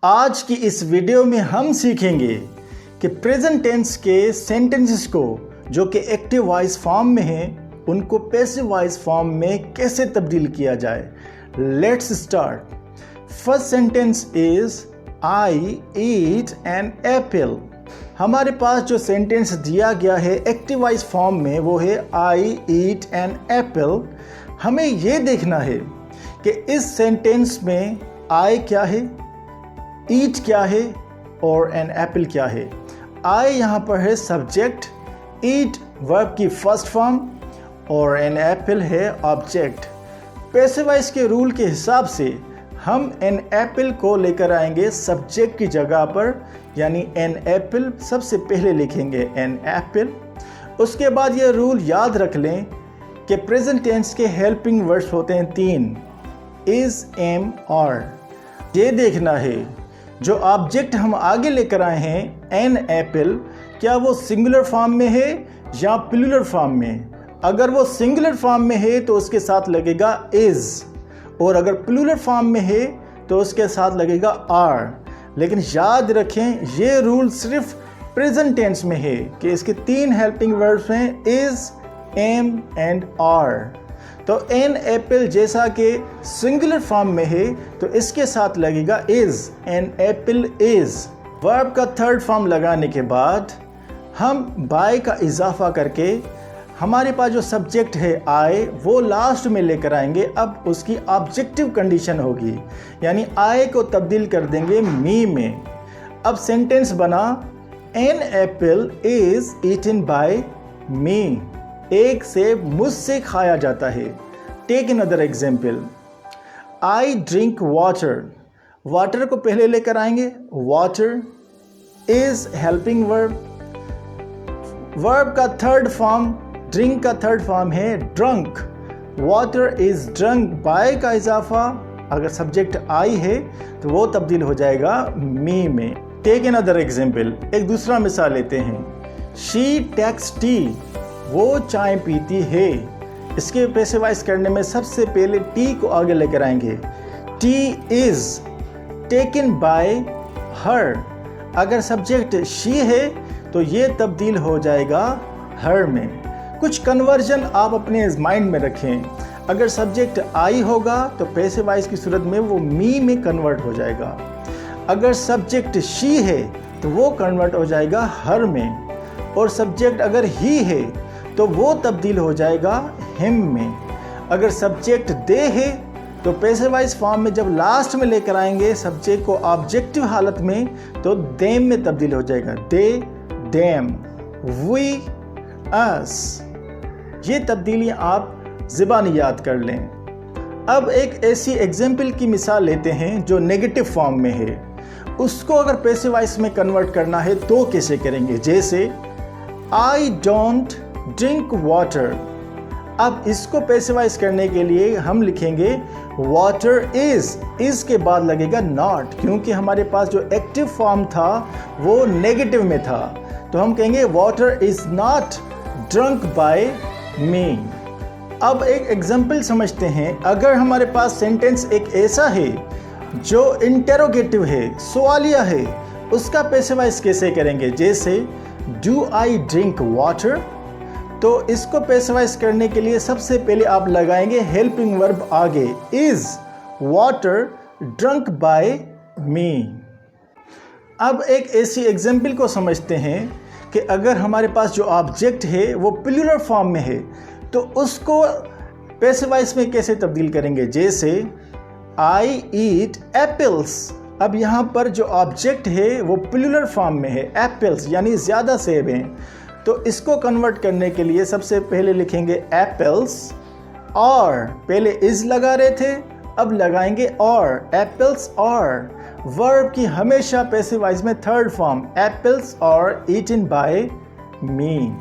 आज की इस वीडियो में हम सीखेंगे कि प्रेजेंट टेंस के सेंटेंसेस को जो कि एक्टिव वॉइस फॉर्म में हैं उनको पैसिव वॉइस फॉर्म में कैसे तब्दील किया जाए। Let's start. First sentence is I eat an apple. हमारे पास जो सेंटेंस दिया गया है एक्टिव वॉइस फॉर्म में वो है आई ईट एन एप्पल। हमें ये देखना है कि इस सेंटेंस में आई क्या है, ईट क्या है और एन एप्पल क्या है। आई यहाँ पर है सब्जेक्ट, ईट वर्ब की फर्स्ट फॉर्म और एन एप्पल है ऑब्जेक्ट। पैसिव वॉइस के रूल के हिसाब से हम एन एप्पल को लेकर आएंगे सब्जेक्ट की जगह पर, यानी एन एप्पल सबसे पहले लिखेंगे एन एप्पल। उसके बाद ये रूल याद रख लें कि प्रेजेंट टेंस के हेल्पिंग वर्ड्स होते हैं 3, इज, एम, और। ये देखना है जो ऑब्जेक्ट हम आगे लेकर आए हैं एन एप्पल, क्या वो सिंगुलर फॉर्म में है या प्लूरल फॉर्म में। अगर वो सिंगुलर फॉर्म में है तो उसके साथ लगेगा इज, और अगर प्लूरल फॉर्म में है तो उसके साथ लगेगा आर। लेकिन याद रखें ये रूल सिर्फ प्रेजेंट टेंस में है कि इसके 3 हेल्पिंग वर्ड्स हैं इज, एम एंड आर। तो एन एप्पल जैसा कि सिंगुलर फॉर्म में है तो इसके साथ लगेगा is, an apple is. Verb का थर्ड फॉर्म लगाने के बाद हम बाय का इजाफा करके हमारे पास जो सब्जेक्ट है आई वो लास्ट में लेकर आएंगे। अब उसकी ऑब्जेक्टिव कंडीशन होगी, यानी आई को तब्दील कर देंगे मी में। अब सेंटेंस बना an apple is eaten by me. एक सेब मुझसे खाया जाता है। Take another example, I drink water. Water को पहले लेकर आएंगे, water is helping verb. Verb का थर्ड फॉर्म, ड्रिंक का थर्ड फॉर्म है drunk. Water is drunk, by का इजाफा अगर सब्जेक्ट आई है तो वो तब्दील हो जाएगा मी में। टेक अनदर एग्जाम्पल, एक दूसरा मिसाल लेते हैं, शी टेक्स टी। वो चाय पीती है। इसके पैसिव वॉइस करने में सबसे पहले टी को आगे लेकर आएंगे। टी इज टेकन बाय हर। अगर सब्जेक्ट शी है तो ये तब्दील हो जाएगा हर में। कुछ कन्वर्जन आप अपने माइंड में रखें। अगर सब्जेक्ट आई होगा तो पैसिव वॉइस की सूरत में वो मी में कन्वर्ट हो जाएगा। अगर सब्जेक्ट शी है तो वो कन्वर्ट हो जाएगा हर में। और सब्जेक्ट अगर ही है तो वो तब्दील हो जाएगा हिम में। अगर सब्जेक्ट दे है तो पैसिव वॉइस फॉर्म में जब लास्ट में लेकर आएंगे सब्जेक्ट को ऑब्जेक्टिव हालत में तो देम में तब्दील हो जाएगा। दे, देम, वी, अस। ये तब्दीलियाँ आप ज़बानी याद कर लें। अब एक ऐसी एग्जाम्पल की मिसाल लेते हैं जो नेगेटिव फॉर्म में है। उसको अगर पैसिव वॉइस में कन्वर्ट करना है तो कैसे करेंगे, जैसे आई डोंट ड्रिंक वाटर। अब इसको पैसिवाइज करने के लिए हम लिखेंगे वाटर इज के बाद लगेगा नॉट, क्योंकि हमारे पास जो एक्टिव फॉर्म था वो नेगेटिव में था। तो हम कहेंगे water is not drunk by me. अब एक एग्जाम्पल समझते हैं। अगर हमारे पास सेंटेंस एक ऐसा है जो इंटेरोगेटिव है, सवालिया है, उसका पैसिवाइज कैसे करेंगे, जैसे डू आई ड्रिंक वाटर। तो इसको पैसिवाइज करने के लिए सबसे पहले आप लगाएंगे हेल्पिंग वर्ब आगे, is water drunk by me. अब एक ऐसी एग्जाम्पल को समझते हैं कि अगर हमारे पास जो ऑब्जेक्ट है वो प्लूरल फॉर्म में है तो उसको पैसिवाइज में कैसे तब्दील करेंगे, जैसे आई ईट एप्पल्स। अब यहाँ पर जो ऑब्जेक्ट है वो प्लूरल फॉर्म में है, एप्पल्स यानी ज़्यादा सेब हैं। तो इसको कन्वर्ट करने के लिए सबसे पहले लिखेंगे एप्पल्स, और पहले इज लगा रहे थे अब लगाएंगे और, एप्पल्स और। वर्ब की हमेशा पैसिव वॉइस में थर्ड फॉर्म एप्पल्स और ईटन बाय मी।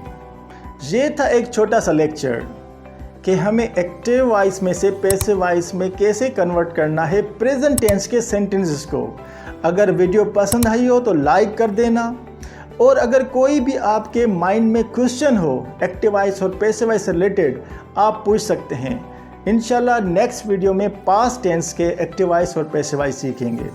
ये था एक छोटा सा लेक्चर कि हमें एक्टिव वॉइस में से पैसिव वॉइस में कैसे कन्वर्ट करना है प्रेजेंट टेंस के सेंटेंसेस को। अगर वीडियो पसंद आई हो तो लाइक कर देना, और अगर कोई भी आपके माइंड में क्वेश्चन हो एक्टिव वॉइस और पैसिव वॉइस से रिलेटेड आप पूछ सकते हैं। इंशाल्लाह नेक्स्ट वीडियो में पास्ट टेंस के एक्टिव वॉइस और पैसिव वॉइस सीखेंगे।